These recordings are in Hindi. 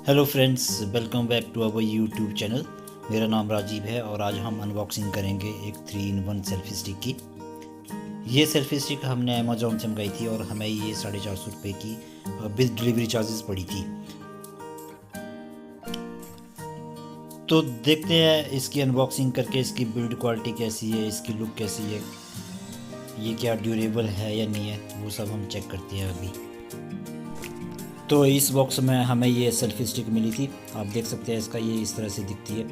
Hello friends, welcome back to our YouTube channel. मेरा नाम राजीव है और आज हम अनबॉक्सिंग करेंगे एक 3 in 1 सेल्फी स्टिक की। ये सेल्फी स्टिक हमने अमेजोन से मंगाई थी और हमें ये 450 रुपये की विद डिलीवरी चार्जेस पड़ी थी। तो देखते हैं इसकी अनबॉक्सिंग करके इसकी बिल्ड क्वालिटी कैसी है, इसकी लुक कैसी है, ये क्या ड्यूरेबल है या नहीं है, वो सब हम चेक करते हैं अभी। तो इस बॉक्स में हमें ये सेल्फी स्टिक मिली थी। आप देख सकते हैं इसका ये इस तरह से दिखती है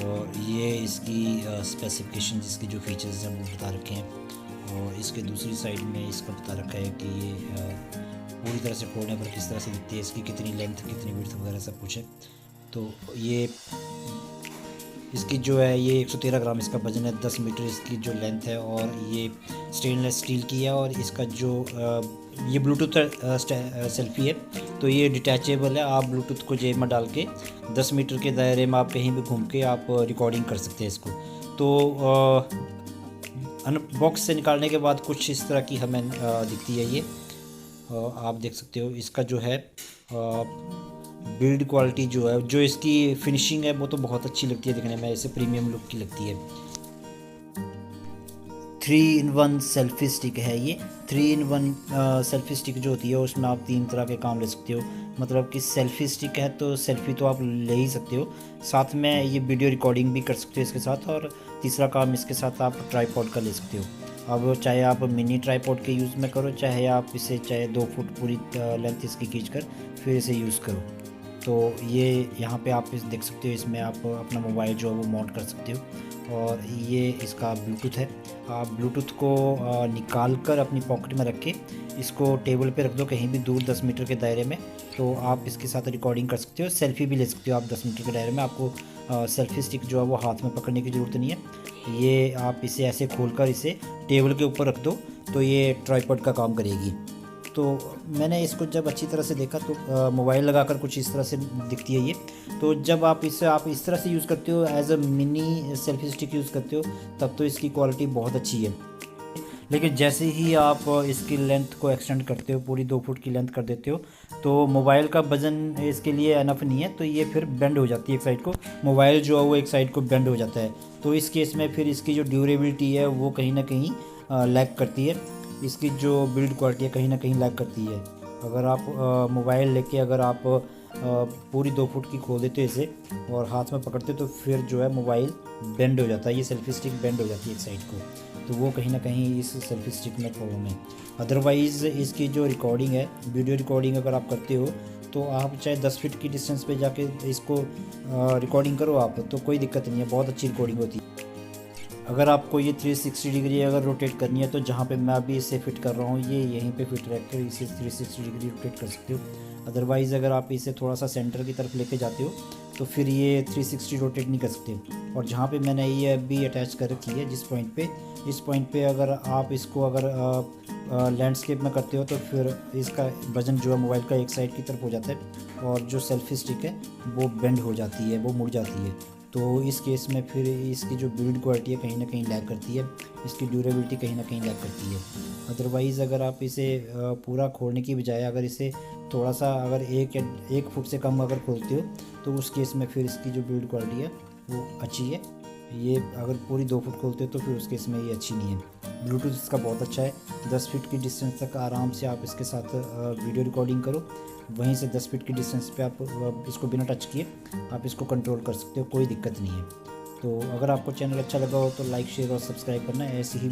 और ये इसकी स्पेसिफिकेशन, जिसके जो फीचर्स हैं वो बता रखे हैं। और इसके दूसरी साइड में इसका बता रखा है कि ये पूरी तरह से खोलने पर किस तरह से दिखती है, इसकी कितनी लेंथ, कितनी विड्थ वगैरह सब कुछ है। तो ये इसकी जो है ये 113 ग्राम इसका वजन है, 10 मीटर इसकी जो लेंथ है और ये स्टेनलेस स्टील की है। और इसका जो ये ब्लूटूथ सेल्फी है, तो ये डिटैचेबल है। आप ब्लूटूथ को जेब में डाल के 10 मीटर के दायरे में आप कहीं भी घूम के आप रिकॉर्डिंग कर सकते हैं इसको। तो बॉक्स से निकालने के बाद कुछ इस तरह की हमें दिखती है ये। आप देख सकते हो इसका जो है बिल्ड क्वालिटी जो है, जो इसकी फिनिशिंग है वो तो बहुत अच्छी लगती है दिखने में, ऐसे प्रीमियम लुक की लगती है। 3 in 1 सेल्फी स्टिक है ये। 3 in 1 सेल्फी स्टिक जो होती है उसमें आप 3 तरह के काम ले सकते हो। मतलब कि सेल्फी स्टिक है तो सेल्फी तो आप ले ही सकते हो, साथ में ये वीडियो रिकॉर्डिंग भी कर सकते हो इसके साथ। और तीसरा काम इसके साथ आप ट्राईपॉड का ले सकते हो। अब चाहे आप मिनी ट्राईपॉड के यूज़ में करो, चाहे आप इसे 2 फुट पूरी लेंथ इसकी खींच कर फिर इसे यूज़ करो। तो ये यहाँ पे आप इस देख सकते हो, इसमें आप अपना मोबाइल जो है वो माउंट कर सकते हो। और ये इसका ब्लूटूथ है। आप ब्लूटूथ को निकाल कर अपनी पॉकेट में रख के इसको टेबल पे रख दो कहीं भी दूर 10 मीटर के दायरे में, तो आप इसके साथ रिकॉर्डिंग कर सकते हो, सेल्फी भी ले सकते हो आप 10 मीटर के दायरे में। आपको सेल्फी स्टिक जो है वो हाथ में पकड़ने की ज़रूरत नहीं है। ये आप इसे ऐसे खोलकर इसे टेबल के ऊपर रख दो तो ये ट्राइपॉड का काम करेगी। तो मैंने इसको जब अच्छी तरह से देखा तो मोबाइल लगाकर कुछ इस तरह से दिखती है ये। तो जब आप इस तरह से यूज़ करते हो, as a mini selfie stick use करते हो, तब तो इसकी क्वालिटी बहुत अच्छी है। लेकिन जैसे ही आप इसकी लेंथ को एक्सटेंड करते हो, पूरी 2 फुट की लेंथ कर देते हो, तो मोबाइल का वज़न इसके लिए एनफ नहीं है, तो ये फिर बेंड हो जाती है एक साइड को। मोबाइल जो है वो एक साइड को बेंड हो जाता है। तो इस केस में फिर इसकी जो ड्यूरेबिलिटी है वो कहीं ना कहीं लैग करती है। इसकी जो बिल्ड क्वालिटी है कहीं ना कहीं लैग करती है। अगर आप मोबाइल लेके अगर आप पूरी 2 फुट की खोल देते हो इसे और हाथ में पकड़ते हो, तो फिर जो है मोबाइल बेंड हो जाता है, ये सेल्फी स्टिक बेंड हो जाती है एक साइड को। तो वो कहीं ना कहीं इस सेल्फी स्टिक में प्रॉब्लम है। अदरवाइज़ इसकी जो रिकॉर्डिंग है, वीडियो रिकॉर्डिंग अगर आप करते हो, तो आप चाहे 10 फीट की डिस्टेंस पे जाके इसको रिकॉर्डिंग करो आप, तो कोई दिक्कत नहीं है, बहुत अच्छी रिकॉर्डिंग होती है। अगर आपको ये 360 डिग्री अगर रोटेट करनी है, तो जहाँ पे मैं अभी इसे फिट कर रहा हूँ, ये यहीं पे फिट रख कर इसे 360 डिग्री रोटेट कर सकते हो। अदरवाइज़ अगर आप इसे थोड़ा सा सेंटर की तरफ लेके जाते हो, तो फिर ये 360 रोटेट नहीं कर सकते। और जहाँ पे मैंने ये अभी अटैच कर रखी है, जिस पॉइंट पे, इस पॉइंट पे अगर आप इसको अगर लैंडस्केप में करते हो, तो फिर इसका वजन जो है मोबाइल का एक साइड की तरफ हो जाता है और जो सेल्फी स्टिक है वो बेंड हो जाती है, वो मुड़ जाती है। तो इस केस में फिर इसकी जो बिल्ड क्वालिटी है कहीं ना कहीं लैग करती है, इसकी ड्यूरेबिलिटी कहीं ना कहीं लैग करती है। अदरवाइज़ अगर आप इसे पूरा खोलने की बजाय अगर इसे थोड़ा सा अगर 1 फुट से कम अगर खोलते हो, तो उस केस में फिर इसकी जो बिल्ड क्वालिटी है वो अच्छी है। ये अगर पूरी 2 फुट खोलते हो तो फिर उस केस में ये अच्छी नहीं है। ब्लूटूथ इसका बहुत अच्छा है, 10 फीट की डिस्टेंस तक आराम से आप इसके साथ वीडियो रिकॉर्डिंग करो। वहीं से 10 फीट की डिस्टेंस पे आप इसको बिना टच किए आप इसको कंट्रोल कर सकते हो, कोई दिक्कत नहीं है। तो अगर आपको चैनल अच्छा लगा हो तो लाइक, शेयर और सब्सक्राइब करना है। ऐसी ही